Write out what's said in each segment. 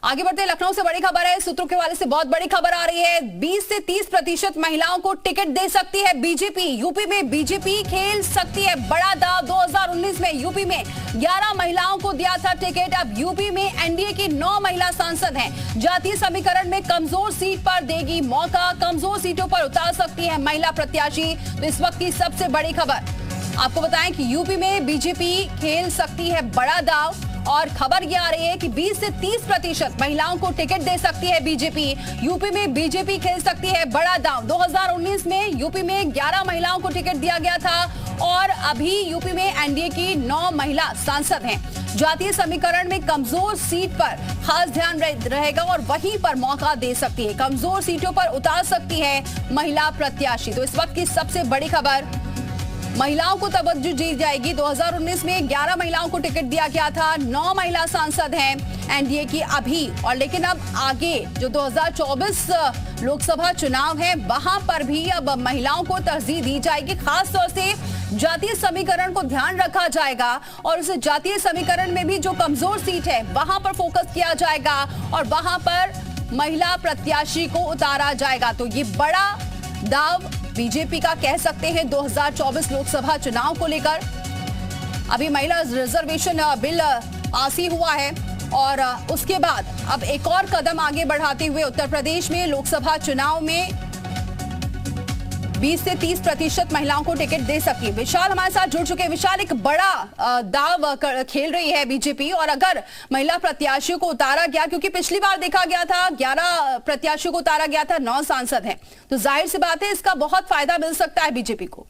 आगे बढ़ते लखनऊ से बड़ी खबर है। सूत्रों के हवाले से बहुत बड़ी खबर आ रही है। 20 से 30% महिलाओं को टिकट दे सकती है बीजेपी। यूपी में बीजेपी खेल सकती है बड़ा दांव। 2019 में यूपी में 11 महिलाओं को दिया था टिकट। अब यूपी में एनडीए की 9 महिला सांसद हैं। जातीय समीकरण में कमजोर सीट पर देगी मौका। कमजोर सीटों पर उतार सकती है महिला प्रत्याशी। तो इस वक्त की सबसे बड़ी खबर आपको बताएं कि यूपी में बीजेपी खेल सकती है बड़ा दांव और खबर ये आ रही है कि 20 से 30% महिलाओं को टिकट दे सकती है बीजेपी। यूपी में बीजेपी खेल सकती है बड़ा दांव। 2019 में यूपी में 11 महिलाओं को टिकट दिया गया था और अभी यूपी में एनडीए की 9 महिला सांसद हैं। जातीय समीकरण में कमजोर सीट पर खास ध्यान रहेगा और वहीं पर मौका दे सकती है। कमजोर सीटों पर उतार सकती है महिला प्रत्याशी। तो इस वक्त की सबसे बड़ी खबर, महिलाओं को तवज्जो दी जाएगी। 2019 में 11 महिलाओं को टिकट दिया गया था। 9 महिला सांसद हैं एनडीए की अभी। और लेकिन अब आगे जो 2024 लोकसभा चुनाव है वहां पर भी अब महिलाओं को तरजीह दी जाएगी। खास तौर से जातीय समीकरण को ध्यान रखा जाएगा और उस जातीय समीकरण में भी जो कमजोर सीट है वहां पर फोकस किया जाएगा और वहां पर महिला प्रत्याशी को उतारा जाएगा। तो ये बड़ा दाव बीजेपी का कह सकते हैं 2024 लोकसभा चुनाव को लेकर। अभी महिला रिजर्वेशन बिल पास ही हुआ है और उसके बाद अब एक और कदम आगे बढ़ाते हुए उत्तर प्रदेश में लोकसभा चुनाव में 20 से 30% महिलाओं को टिकट दे सकी। विशाल हमारे साथ जुड़ चुके हैं। विशाल, एक बड़ा दाव खेल रही है बीजेपी और अगर महिला प्रत्याशियों को उतारा गया, क्योंकि पिछली बार देखा गया था 11 प्रत्याशियों को उतारा गया था, 9 सांसद हैं, तो जाहिर सी बात है इसका बहुत फायदा मिल सकता है बीजेपी को।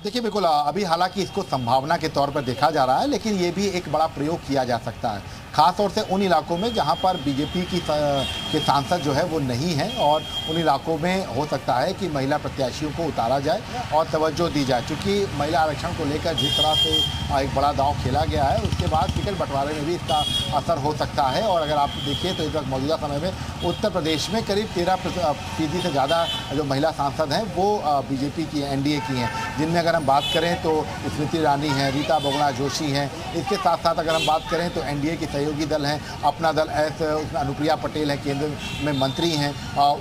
देखिए बिल्कुल, अभी हालांकि इसको संभावना के तौर पर देखा जा रहा है, लेकिन ये भी एक बड़ा प्रयोग किया जा सकता है, खास तौर से उन इलाकों में जहां पर बीजेपी के सांसद जो है वो नहीं है और उन इलाकों में हो सकता है कि महिला प्रत्याशियों को उतारा जाए और तवज्जो दी जाए। क्योंकि महिला आरक्षण को लेकर जिस तरह से एक बड़ा दांव खेला गया है, उसके बाद टिकट बंटवारे में भी इसका असर हो सकता है। और अगर आप देखिए तो इस वक्त मौजूदा समय में उत्तर प्रदेश में करीब 13% से ज़्यादा जो महिला सांसद हैं वो बीजेपी की, एनडीए की हैं, जिनमें अगर हम बात करें तो स्मृति ईरानी हैं, रीता बहुगुणा जोशी हैं। इसके साथ साथ अगर हम बात करें तो एनडीए की सहयोगी दल हैं, अपना दल ऐसे, उसमें अनुप्रिया पटेल हैं, केंद्र में मंत्री हैं,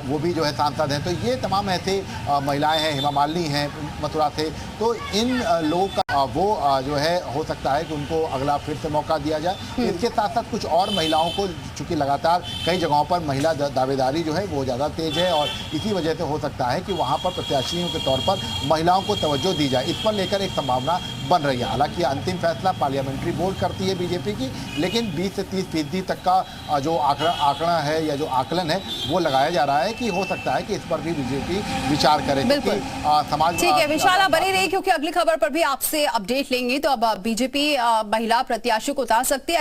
वो भी जो है सांसद हैं। तो ये तमाम ऐसे महिलाएं हैं, हेमा मालिनी हैं मथुरा से। तो इन लोगों का वो जो है हो सकता है कि उनको अगला फिर से मौका दिया जाए। इसके साथ साथ कुछ और महिलाओं को, चूंकि लगातार कई जगहों पर महिला दावेदारी जो है वो ज़्यादा तेज है और इसी वजह से हो सकता है कि वहाँ पर प्रत्याशियों के तौर पर महिलाओं को तवज्जो दी जाए। इस पर लेकर एक संभावना बन रही है। हालांकि अंतिम फैसला पार्लियामेंट्री बोर्ड करती है बीजेपी की, लेकिन 20 से 30% तक का जो आंकड़ा है या जो आकलन है वो लगाया जा रहा है कि हो सकता है कि इस पर भी बीजेपी विचार करे। बिल्कुल समाज, ठीक है विशाल, बनी रही, क्योंकि अगली खबर पर भी आपसे अपडेट लेंगे। तो अब बीजेपी महिला प्रत्याशियों को उतार सकती है।